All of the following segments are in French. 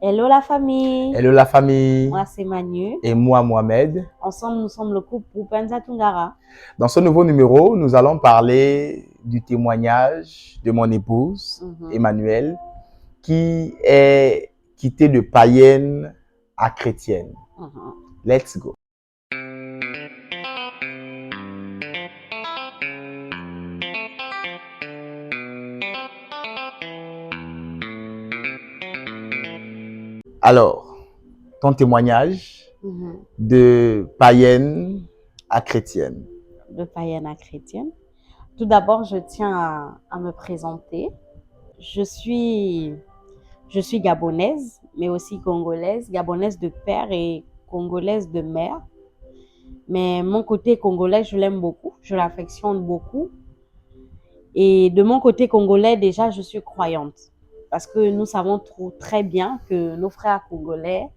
Hello la famille, Hello la famille, moi c'est Manu. et moi Mohamed. Ensemble, nous sommes le couple Rupenza Tungara. Dans ce nouveau numéro, nous allons parler du témoignage de mon épouse, Emmanuelle, qui est quittée de païenne à chrétienne. Let's go. Alors, ton témoignage de païenne à chrétienne. De païenne à chrétienne. Tout d'abord, je tiens à me présenter. Je suis gabonaise, mais aussi congolaise. Gabonaise de père et congolaise de mère. Mais mon côté congolais, je l'aime beaucoup. Je l'affectionne beaucoup. Et de mon côté congolais, déjà, je suis croyante. Parce que nous savons très bien que nos frères congolais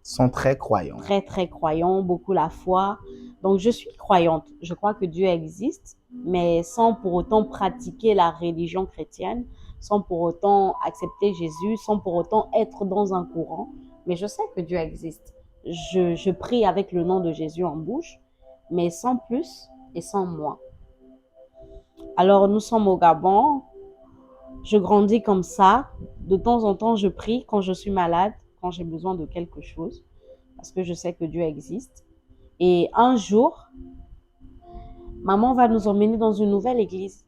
sont très croyants. Très croyants, beaucoup la foi. Donc, je suis croyante. Je crois que Dieu existe, mais sans pour autant pratiquer la religion chrétienne, sans pour autant accepter Jésus, sans pour autant être dans un courant. Mais je sais que Dieu existe. Je prie avec le nom de Jésus en bouche, mais sans plus et sans moins. Alors, nous sommes au Gabon. Je grandis comme ça. De temps en temps, je prie quand je suis malade, quand j'ai besoin de quelque chose, parce que je sais que Dieu existe. Et un jour, maman va nous emmener dans une nouvelle église.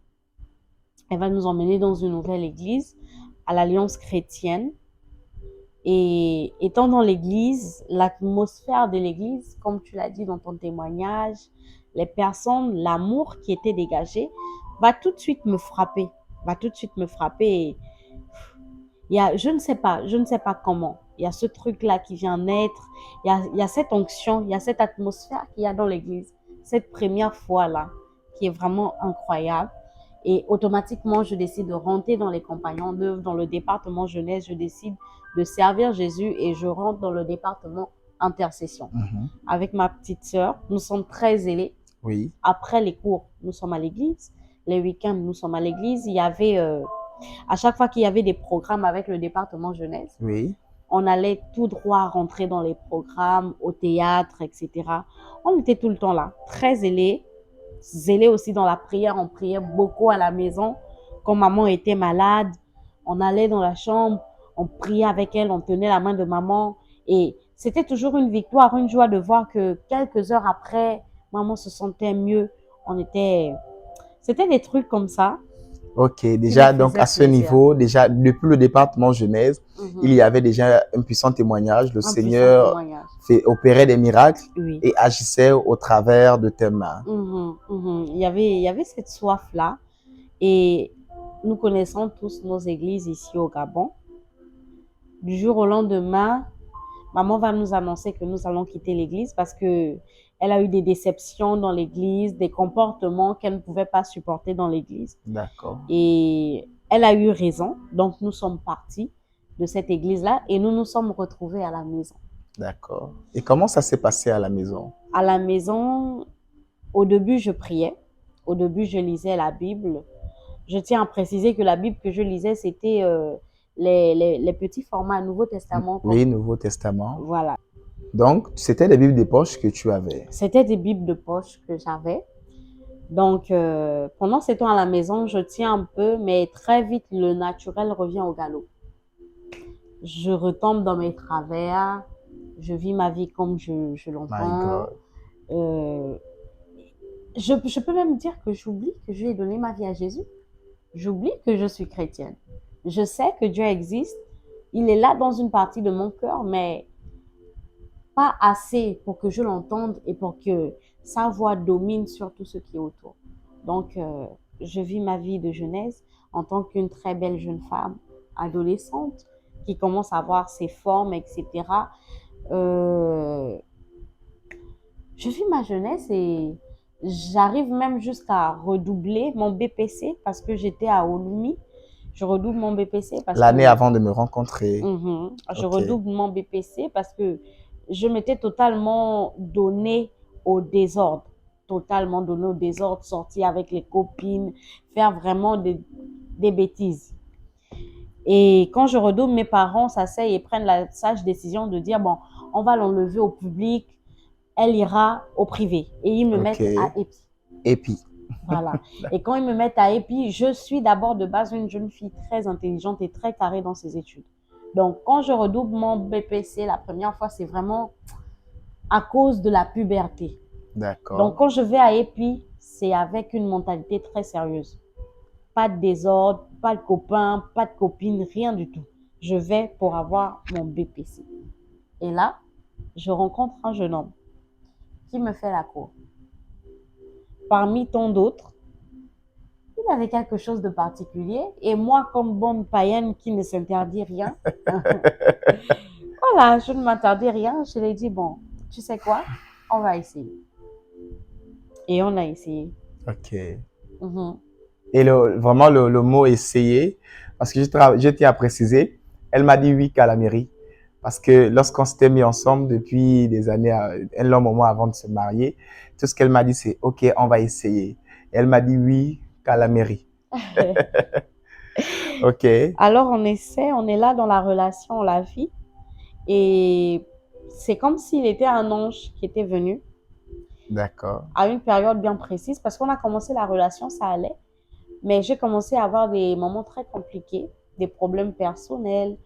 Elle va nous emmener dans une nouvelle église à l'Alliance chrétienne. Et étant dans l'église, l'atmosphère de l'église, comme tu l'as dit dans ton témoignage, les personnes, l'amour qui était dégagé, va tout de suite me frapper. Et je ne sais pas comment. Il y a ce truc-là qui vient naître. Il y a cette onction, il y a cette atmosphère qu'il y a dans l'église. Cette première fois-là, qui est vraiment incroyable. Et automatiquement, je décide de rentrer dans les compagnons d'œuvre, dans le département jeunesse. Je décide de servir Jésus et je rentre dans le département intercession. Avec ma petite sœur, nous sommes très zélés. Oui. Après les cours, nous sommes à l'église. Les week-ends, nous sommes à l'église. Il y avait, à chaque fois qu'il y avait des programmes avec le département jeunesse, oui, on allait tout droit rentrer dans les programmes, au théâtre, etc. On était tout le temps là, très zélés aussi dans la prière. On priait beaucoup à la maison. Quand maman était malade, on allait dans la chambre, on priait avec elle, on tenait la main de maman. Et c'était toujours une victoire, une joie de voir que quelques heures après, maman se sentait mieux. C'était des trucs comme ça. Ok, déjà, donc à ce niveau, déjà, depuis le département jeunesse, il y avait déjà un puissant témoignage. Le Seigneur opérait des miracles et agissait au travers de tes mains. Il y avait cette soif-là. Et nous connaissons tous nos églises ici au Gabon. Du jour au lendemain, maman va nous annoncer que nous allons quitter l'église parce que elle a eu des déceptions dans l'église, des comportements qu'elle ne pouvait pas supporter dans l'église. D'accord. Et elle a eu raison. Donc, nous sommes partis de cette église-là et nous nous sommes retrouvés à la maison. D'accord. Et comment ça s'est passé à la maison? À la maison, au début, je priais. Au début, je lisais la Bible. Je tiens à préciser que la Bible que je lisais, c'était les petits formats Nouveau Testament. Oui, Nouveau Testament. Voilà. Donc, c'était des Bibles de poche que tu avais? C'était des Bibles de poche que j'avais. Donc, pendant ces temps à la maison, je tiens un peu, mais très vite, le naturel revient au galop. Je retombe dans mes travers, je vis ma vie comme je l'entends. Je peux même dire que j'oublie que je lui ai donné ma vie à Jésus. J'oublie que je suis chrétienne. Je sais que Dieu existe. Il est là dans une partie de mon cœur, mais pas assez pour que je l'entende et pour que sa voix domine sur tout ce qui est autour. Donc, je vis ma vie de jeunesse en tant qu'une très belle jeune femme, adolescente, qui commence à avoir ses formes, etc. Je vis ma jeunesse et j'arrive même jusqu'à redoubler mon BPC parce que j'étais à Olumi. Je redouble mon BPC parce que... L'année avant de me rencontrer. Je redouble mon BPC parce que je m'étais totalement donnée au désordre. Totalement donnée au désordre, sortir avec les copines, faire vraiment des bêtises. Et quand je redouble, mes parents s'asseyent et prennent la sage décision de dire, bon, on va l'enlever au public, elle ira au privé. Et ils me Ok. mettent à EPI. EPI. Voilà. Et quand ils me mettent à EPI, je suis d'abord de base une jeune fille très intelligente et très carrée dans ses études. Donc, quand je redouble mon BPC la première fois, c'est vraiment à cause de la puberté. D'accord. Donc, quand je vais à EPI, c'est avec une mentalité très sérieuse. Pas de désordre, pas de copains, pas de copines, rien du tout. Je vais pour avoir mon BPC. Et là, je rencontre un jeune homme qui me fait la cour. Parmi tant d'autres, il avait quelque chose de particulier. Et moi, comme bonne païenne qui ne s'interdit rien, voilà, je ne m'interdis rien. Je lui ai dit, bon, tu sais quoi, on va essayer. Et on a essayé. Ok. Mhm. Et vraiment, le mot essayer, parce que je tiens à préciser, elle m'a dit oui qu'à la mairie. Parce que lorsqu'on s'était mis ensemble depuis des années, un long moment avant de se marier, tout ce qu'elle m'a dit, c'est OK, on va essayer. Et elle m'a dit oui qu'à la mairie. OK, Alors, on essaie, on est là dans la relation, on la vit. Et c'est comme s'il était un ange qui était venu d'accord. à une période bien précise parce qu'on a commencé la relation, ça allait. Mais j'ai commencé à avoir des moments très compliqués, des problèmes personnels,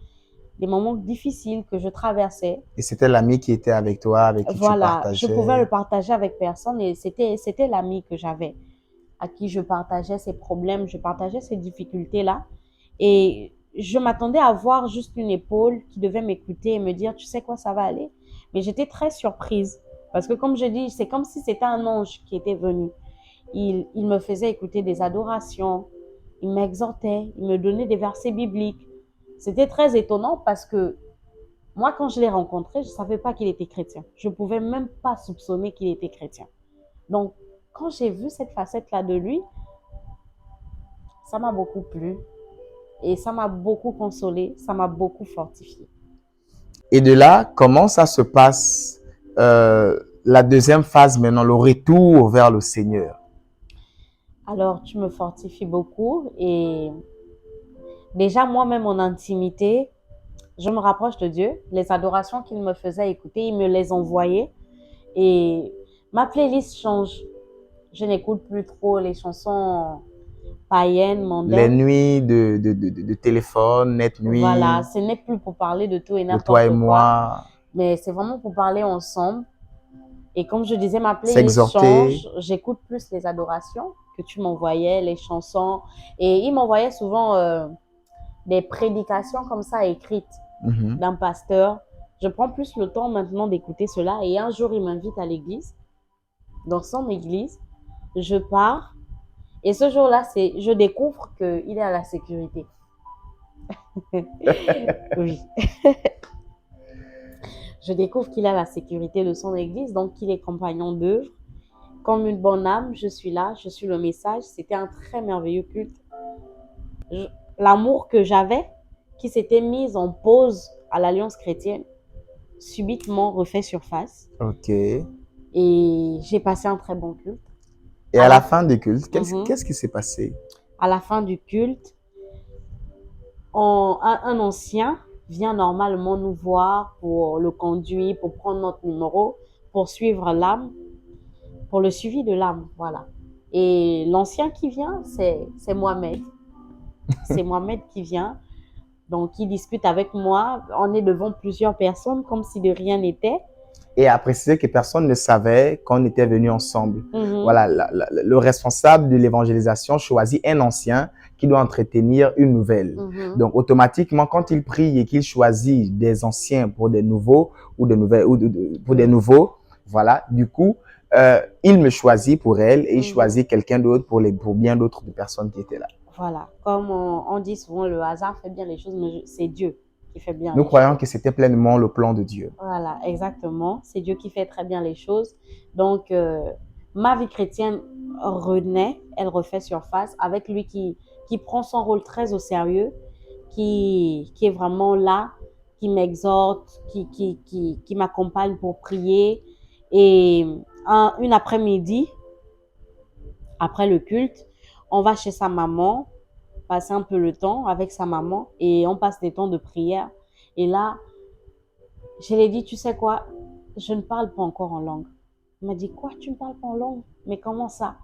des moments difficiles que je traversais. Et c'était l'ami qui était avec toi, avec qui tu Voilà, je pouvais le partageais. partager avec personne et c'était l'ami que j'avais, à qui je partageais ces problèmes, je partageais ces difficultés-là. Et je m'attendais à voir juste une épaule qui devait m'écouter et me dire, tu sais quoi, ça va aller. Mais j'étais très surprise parce que comme je dis, c'est comme si c'était un ange qui était venu. Il me faisait écouter des adorations, il m'exhortait, il me donnait des versets bibliques. C'était très étonnant parce que moi, quand je l'ai rencontré, je ne savais pas qu'il était chrétien. Je ne pouvais même pas soupçonner qu'il était chrétien. Donc, quand j'ai vu cette facette-là de lui, ça m'a beaucoup plu et ça m'a beaucoup consolé, ça m'a beaucoup fortifié. Et de là, comment ça se passe la deuxième phase maintenant, le retour vers le Seigneur? Alors, tu me fortifies beaucoup et déjà, moi-même, en intimité, je me rapproche de Dieu. Les adorations qu'il me faisait écouter, il me les envoyait et ma playlist change. Je n'écoute plus trop les chansons païennes, Les mondaines. nuits de téléphone, net Voilà, nuit, ce n'est plus pour parler de tout et de toi et n'importe quoi, moi, mais c'est vraiment pour parler ensemble. Et comme je disais, ma playlist s'exhorter. change. J'écoute plus les adorations que tu m'envoyais, les chansons. Et il m'envoyait souvent des prédications comme ça écrites Mhm. d'un pasteur. Je prends plus le temps maintenant d'écouter cela. Et un jour, il m'invite à l'église, dans son église. Je pars. Et ce jour-là, je découvre qu'il est à la sécurité. Oui. Je découvre qu'il a la sécurité de son église, donc qu'il est compagnon d'œuvre. Comme une bonne âme, je suis là, je suis le message. C'était un très merveilleux culte. L'amour que j'avais, qui s'était mis en pause à l'Alliance chrétienne, subitement refait surface. OK. Et j'ai passé un très bon culte. Et À à la la, fin du culte, Mhm. qu'est-ce qui s'est passé? À la fin du culte, un ancien vient normalement nous voir pour le conduire, pour prendre notre numéro, pour suivre l'âme, pour le suivi de l'âme, voilà. Et l'ancien qui vient, c'est Mohamed. C'est Mohamed qui vient. Donc, il discute avec moi. On est devant plusieurs personnes comme si de rien n'était. Et à préciser que personne ne savait qu'on était venus ensemble. Mhm. Voilà, le responsable de l'évangélisation choisit un ancien qui doit entretenir une nouvelle. Mhm. Donc, automatiquement, quand il prie et qu'il choisit des anciens pour des nouveaux ou des nouvelles, pour des nouveaux, voilà, du coup, il me choisit pour elle et il choisit quelqu'un d'autre pour bien d'autres personnes qui étaient là. Voilà. Comme on dit souvent, le hasard fait bien les choses, mais c'est Dieu qui fait bien Nous les croyons choses. que c'était pleinement le plan de Dieu. Voilà, exactement. C'est Dieu qui fait très bien les choses. Donc, ma vie chrétienne renaît, elle refait surface avec lui qui prend son rôle très au sérieux, qui est vraiment là, qui m'exhorte, qui m'accompagne pour prier. Et une après-midi, après le culte, on va chez sa maman passer un peu le temps avec sa maman et on passe des temps de prière. Et là, je lui ai dit, tu sais quoi, je ne parle pas encore en langue. Il m'a dit, quoi, tu ne parles pas en langue? Mais comment ça?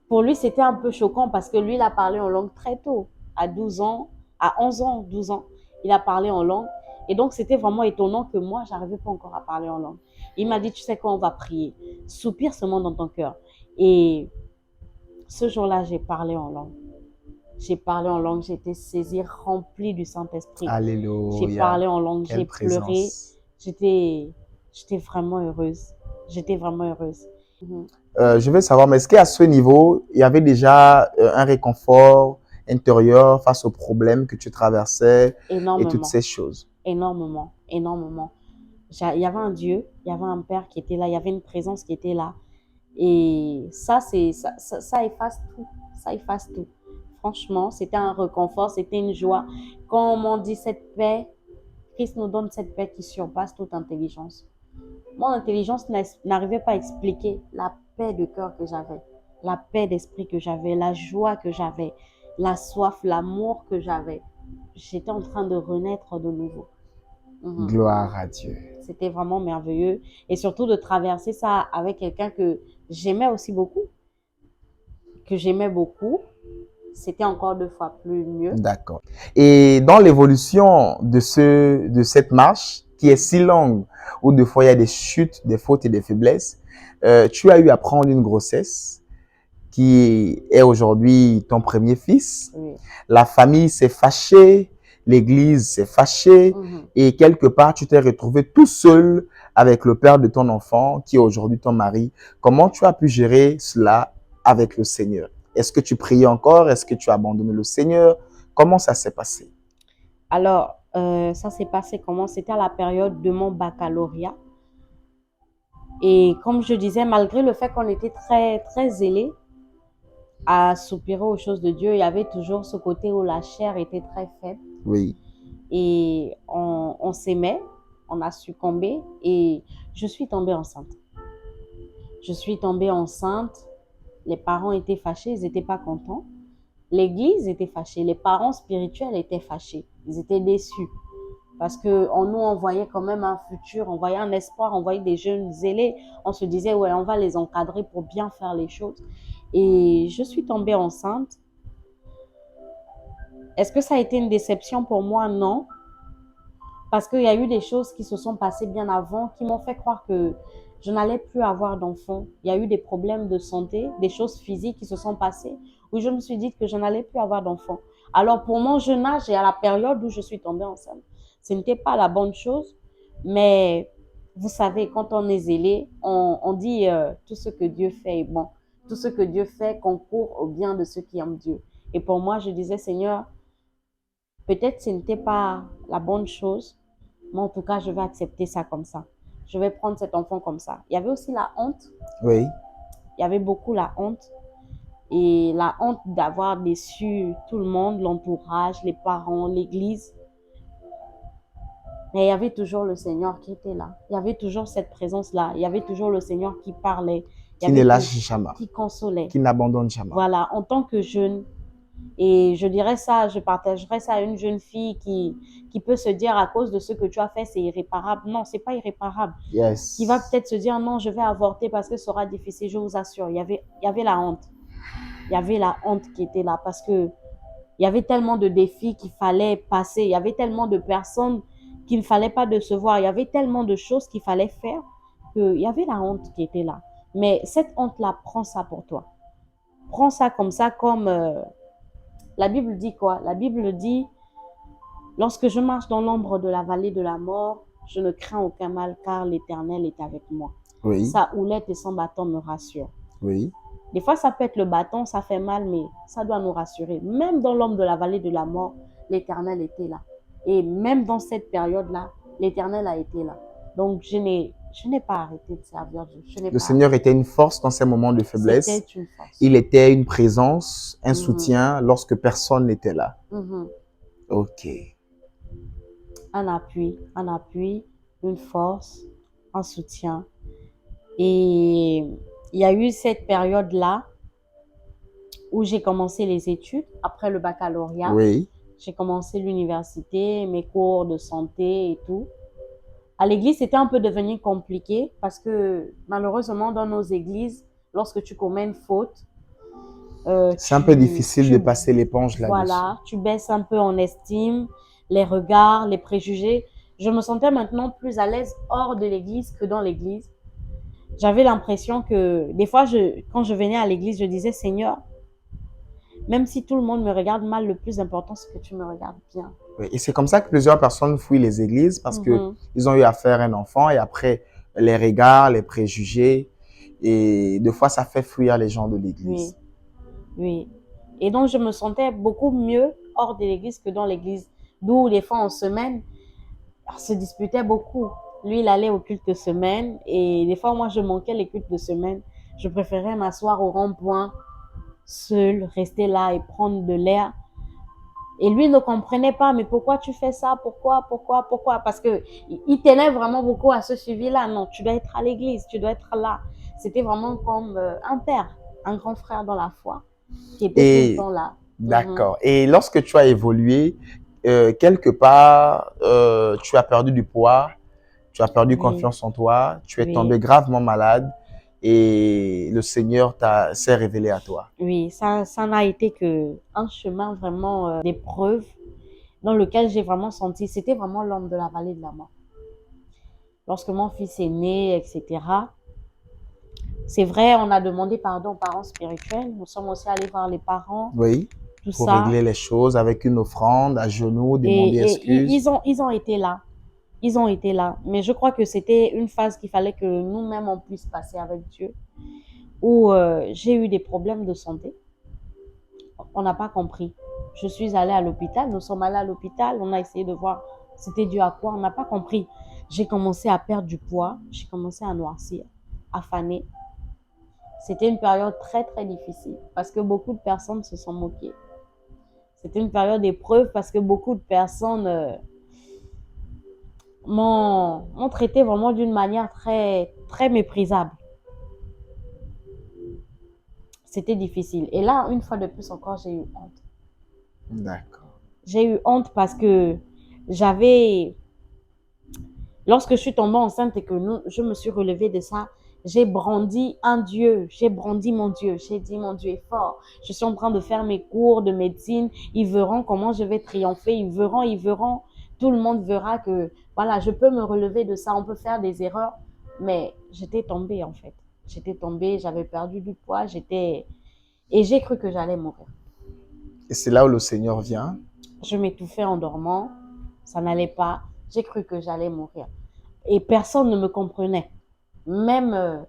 Pour lui, c'était un peu choquant parce que lui, il a parlé en langue très tôt, à 12 ans, à 11 ans, 12 ans. Il a parlé en langue. Et donc, c'était vraiment étonnant que moi, je n'arrivais pas encore à parler en langue. Il m'a dit, tu sais quoi, on va prier. Soupire seulement dans ton cœur. Et ce jour-là, j'ai parlé en langue. J'ai parlé en langue, j'ai été saisie, remplie du Saint-Esprit. J'ai Alléluia. parlé en langue, Quelle j'ai pleuré. présence. J'étais vraiment heureuse. J'étais vraiment heureuse. Je veux savoir, mais est-ce qu'à ce niveau, il y avait déjà un réconfort intérieur face aux problèmes que tu traversais et toutes Énormément, ces choses? énormément, énormément. Il y avait un Dieu, il y avait un Père qui était là, il y avait une présence qui était là. Et ça efface tout. Ça efface tout. Franchement, c'était un réconfort, c'était une joie. Quand on m'a dit cette paix, Christ nous donne cette paix qui surpasse toute intelligence. Mon intelligence n'arrivait pas à expliquer la paix de cœur que j'avais, la paix d'esprit que j'avais, la joie que j'avais, la soif, l'amour que j'avais. J'étais en train de renaître de nouveau. Gloire à Dieu. C'était vraiment merveilleux. Et surtout de traverser ça avec quelqu'un que j'aimais aussi beaucoup. Que j'aimais beaucoup. C'était encore 2 fois plus mieux. D'accord. Et dans l'évolution de cette marche qui est si longue, où des fois il y a des chutes, des fautes et des faiblesses, tu as eu à prendre une grossesse qui est aujourd'hui ton premier fils. Oui. La famille s'est fâchée, l'église s'est fâchée et quelque part tu t'es retrouvé tout seul avec le père de ton enfant qui est aujourd'hui ton mari. Comment tu as pu gérer cela avec le Seigneur? Est-ce que tu priais encore? Est-ce que tu as abandonné le Seigneur? Comment ça s'est passé? Alors, ça s'est passé comment? C'était à la période de mon baccalauréat. Et comme je disais, malgré le fait qu'on était très, très zélés à soupirer aux choses de Dieu, il y avait toujours ce côté où la chair était très faible. Oui. Et on s'aimait, on a succombé et je suis tombée enceinte. Je suis tombée enceinte. Les parents étaient fâchés, ils n'étaient pas contents. L'église était fâchée, les parents spirituels étaient fâchés, ils étaient déçus. Parce qu'on nous, on voyait quand même un futur, on voyait un espoir, on voyait des jeunes zélés. On se disait, ouais, on va les encadrer pour bien faire les choses. Et je suis tombée enceinte. Est-ce que ça a été une déception pour moi? Non. Parce qu'il y a eu des choses qui se sont passées bien avant qui m'ont fait croire que je n'allais plus avoir d'enfants. Il y a eu des problèmes de santé, des choses physiques qui se sont passées où je me suis dit que je n'allais plus avoir d'enfants. Alors pour mon jeune âge et à la période où je suis tombée enceinte, ce n'était pas la bonne chose, mais vous savez, quand on est zélé, on dit tout ce que Dieu fait est bon. Tout ce que Dieu fait concourt au bien de ceux qui aiment Dieu. Et pour moi, je disais, Seigneur, peut-être ce n'était pas la bonne chose, mais en tout cas, je vais accepter ça comme ça. Je vais prendre cet enfant comme ça. Il y avait aussi la honte. Oui. Il y avait beaucoup la honte. Et la honte d'avoir déçu tout le monde, l'entourage, les parents, l'église. Mais il y avait toujours le Seigneur qui était là. Il y avait toujours cette présence-là. Il y avait toujours le Seigneur qui parlait. Qui ne lâche jamais. Qui consolait. Qui n'abandonne jamais. Voilà, en tant que jeune. Et je dirais ça, je partagerais ça à une jeune fille qui peut se dire à cause de ce que tu as fait, c'est irréparable. Non, c'est pas irréparable. Yes. Qui va peut-être se dire non, je vais avorter parce que ce sera difficile, je vous assure. Il y avait la honte. Il y avait la honte qui était là parce que il y avait tellement de défis qu'il fallait passer. Il y avait tellement de personnes qu'il ne fallait pas décevoir. Il y avait tellement de choses qu'il fallait faire qu'il y avait la honte qui était là. Mais cette honte-là, prends ça pour toi. Prends ça comme ça, comme la Bible dit quoi? La Bible dit, lorsque je marche dans l'ombre de la vallée de la mort, je ne crains aucun mal car l'Éternel est avec moi. Oui. Sa houlette et son bâton me rassurent. Oui. Des fois, ça peut être le bâton, ça fait mal, mais ça doit nous rassurer. Même dans l'ombre de la vallée de la mort, l'Éternel était là. Et même dans cette période-là, l'Éternel a été là. Donc, je n'ai pas arrêté de servir Dieu. Le Seigneur était une force dans ces moments de faiblesse. C'était une force. Il était une présence, un soutien lorsque personne n'était là. Ok. Un appui, une force, un soutien. Et il y a eu cette période-là où j'ai commencé les études après le baccalauréat. Oui. J'ai commencé l'université, mes cours de santé et tout. À l'église, c'était un peu devenu compliqué parce que malheureusement, dans nos églises, lorsque tu commets une faute, C'est un peu difficile de passer l'éponge là-dessus. voilà, tu baisses un peu en estime, les regards, les préjugés. Je me sentais maintenant plus à l'aise hors de l'église que dans l'église. J'avais l'impression que des fois, quand je venais à l'église, je disais, Seigneur, même si tout le monde me regarde mal, le plus important, c'est que tu me regardes bien. Oui, et c'est comme ça que plusieurs personnes fuient les églises parce que ils ont eu affaire à un enfant et après, les regards, les préjugés, et des fois, ça fait fuir les gens de l'église. Oui, oui. Et donc, je me sentais beaucoup mieux hors de l'église que dans l'église. D'où, des fois, en semaine, on se disputait beaucoup. Lui, il allait au culte de semaine et des fois, moi, je manquais les cultes de semaine. Je préférais m'asseoir au rond-point, seul, rester là et prendre de l'air. Et lui ne comprenait pas, mais pourquoi tu fais ça? Pourquoi? Parce que il tenait vraiment beaucoup à ce suivi-là. Non, tu dois être à l'église, tu dois être là. C'était vraiment comme un père, un grand frère dans la foi, qui était tout le temps là. D'accord. Et lorsque tu as évolué, quelque part, tu as perdu du poids, tu as perdu confiance en toi, tu es tombé gravement malade et le Seigneur s'est révélé à toi. Oui, ça n'a été qu'un chemin vraiment d'épreuve dans lequel j'ai vraiment senti, c'était vraiment l'homme de la vallée de la mort. Lorsque mon fils est né, etc., c'est vrai, on a demandé pardon aux parents spirituels. Nous sommes aussi allés voir les parents. Oui, tout pour ça. régler les choses avec une offrande à genoux, demander excuse. Ils ont été là. Ils ont été là. Mais je crois que c'était une phase qu'il fallait que nous-mêmes on puisse passer avec Dieu. Où j'ai eu des problèmes de santé. On n'a pas compris. Je suis allée à l'hôpital. Nous sommes allés à l'hôpital. On a essayé de voir c'était dû à quoi. On n'a pas compris. J'ai commencé à perdre du poids. J'ai commencé à noircir, à faner. C'était une période très, très difficile parce que beaucoup de personnes se sont moquées. C'était une période d'épreuve parce que beaucoup de personnes m'ont traité vraiment d'une manière très, très méprisable. C'était difficile. Et là, une fois de plus encore, j'ai eu honte. D'accord. J'ai eu honte parce que j'avais... Lorsque je suis tombée enceinte et que je me suis relevée de ça, j'ai brandi un Dieu, j'ai brandi mon Dieu, j'ai dit mon Dieu est fort. Je suis en train de faire mes cours de médecine, ils verront comment je vais triompher, ils verront, tout le monde verra que voilà, je peux me relever de ça, on peut faire des erreurs, mais j'étais tombée en fait. J'étais tombée, j'avais perdu du poids, et j'ai cru que j'allais mourir. Et c'est là où le Seigneur vient. Je m'étouffais en dormant, ça n'allait pas, j'ai cru que j'allais mourir. Et personne ne me comprenait. Même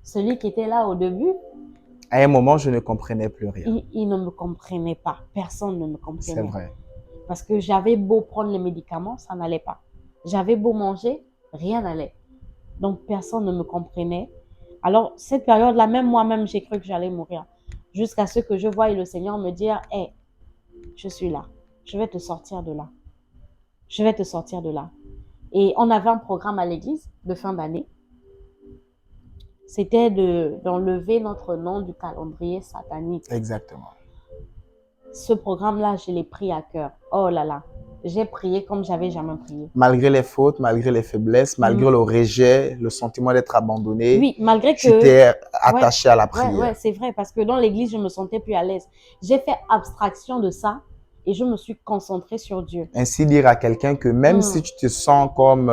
celui qui était là au début. À un moment, je ne comprenais plus rien. Il ne me comprenait pas. Personne ne me comprenait. C'est vrai. Parce que j'avais beau prendre les médicaments, ça n'allait pas. J'avais beau manger, rien n'allait. Donc, personne ne me comprenait. Alors, cette période-là, même moi-même, j'ai cru que j'allais mourir. Jusqu'à ce que je voie le Seigneur me dire, « Hey, je suis là. Je vais te sortir de là. Je vais te sortir de là. » Et on avait un programme à l'église de fin d'année. C'était d'enlever notre nom du calendrier satanique. Exactement. Ce programme-là, je l'ai pris à cœur. Oh là là, j'ai prié comme j'avais jamais prié. Malgré les fautes, malgré les faiblesses, malgré le rejet, le sentiment d'être abandonné. Oui, malgré que... Tu t'es attaché à la prière. Ouais, c'est vrai, parce que dans l'église, je me sentais plus à l'aise. J'ai fait abstraction de ça et je me suis concentrée sur Dieu. Ainsi dire à quelqu'un que même si tu te sens comme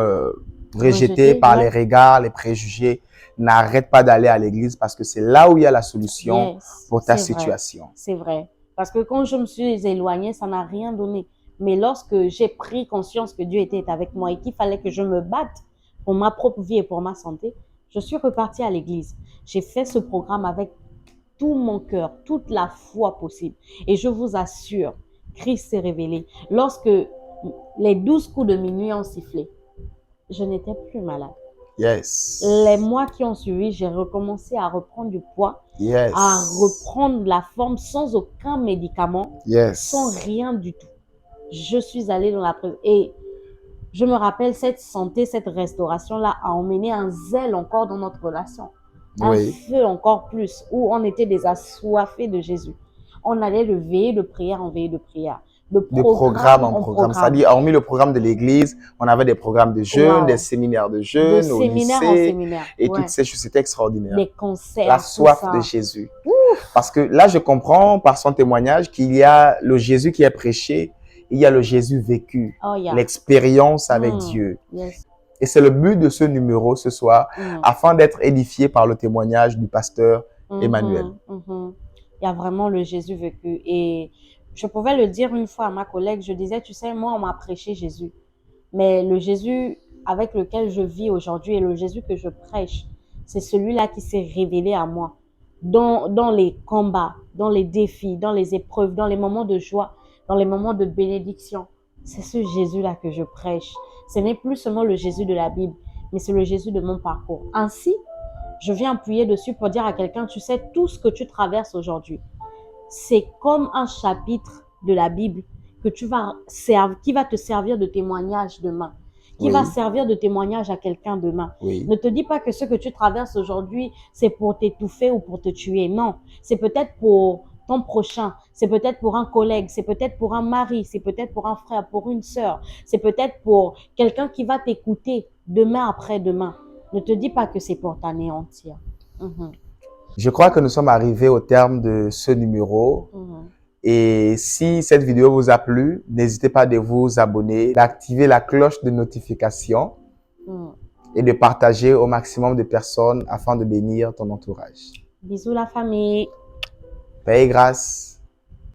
rejeté par les regards, les préjugés, n'arrête pas d'aller à l'église parce que c'est là où il y a la solution pour ta situation. C'est vrai. Parce que quand je me suis éloignée, ça n'a rien donné. Mais lorsque j'ai pris conscience que Dieu était avec moi et qu'il fallait que je me batte pour ma propre vie et pour ma santé, je suis repartie à l'église. J'ai fait ce programme avec tout mon cœur, toute la foi possible. Et je vous assure, Christ s'est révélé. Lorsque les 12 coups de minuit ont sifflé, je n'étais plus malade. Yes. Les mois qui ont suivi, j'ai recommencé à reprendre du poids, à reprendre la forme sans aucun médicament, sans rien du tout. Je suis allée dans la présence. Et je me rappelle, cette santé, cette restauration-là a emmené un zèle encore dans notre relation. Un feu encore plus, où on était des assoiffés de Jésus. On allait de veillée de prière en veillée de prière. De programme en programme. C'est-à-dire, hormis le programme de l'église, on avait des programmes de jeunes, des séminaires de jeunes, au lycée, et toutes ces choses. C'était extraordinaire. Des concerts. La soif de Jésus. Ouf. Parce que là, je comprends par son témoignage qu'il y a le Jésus qui est prêché, il y a le Jésus vécu, l'expérience avec Dieu. Yes. Et c'est le but de ce numéro ce soir, afin d'être édifié par le témoignage du pasteur Emmanuel. Il y a vraiment le Jésus vécu. Et je pouvais le dire une fois à ma collègue, je disais, tu sais, moi, on m'a prêché Jésus. Mais le Jésus avec lequel je vis aujourd'hui et le Jésus que je prêche, c'est celui-là qui s'est révélé à moi. Dans les combats, dans les défis, dans les épreuves, dans les moments de joie, dans les moments de bénédiction. C'est ce Jésus-là que je prêche. Ce n'est plus seulement le Jésus de la Bible, mais c'est le Jésus de mon parcours. Ainsi, je viens appuyer dessus pour dire à quelqu'un, tu sais, tout ce que tu traverses aujourd'hui, c'est comme un chapitre de la Bible que qui va te servir de témoignage demain, qui va servir de témoignage à quelqu'un demain. Ne te dis pas que ce que tu traverses aujourd'hui, c'est pour t'étouffer ou pour te tuer. Non, c'est peut-être pour ton prochain, c'est peut-être pour un collègue, c'est peut-être pour un mari, c'est peut-être pour un frère, pour une sœur, c'est peut-être pour quelqu'un qui va t'écouter demain après-demain. Ne te dis pas que c'est pour t'anéantir. Je crois que nous sommes arrivés au terme de ce numéro. Et si cette vidéo vous a plu, n'hésitez pas de vous abonner, d'activer la cloche de notification et de partager au maximum de personnes afin de bénir ton entourage. Bisous la famille. Paix et grâce.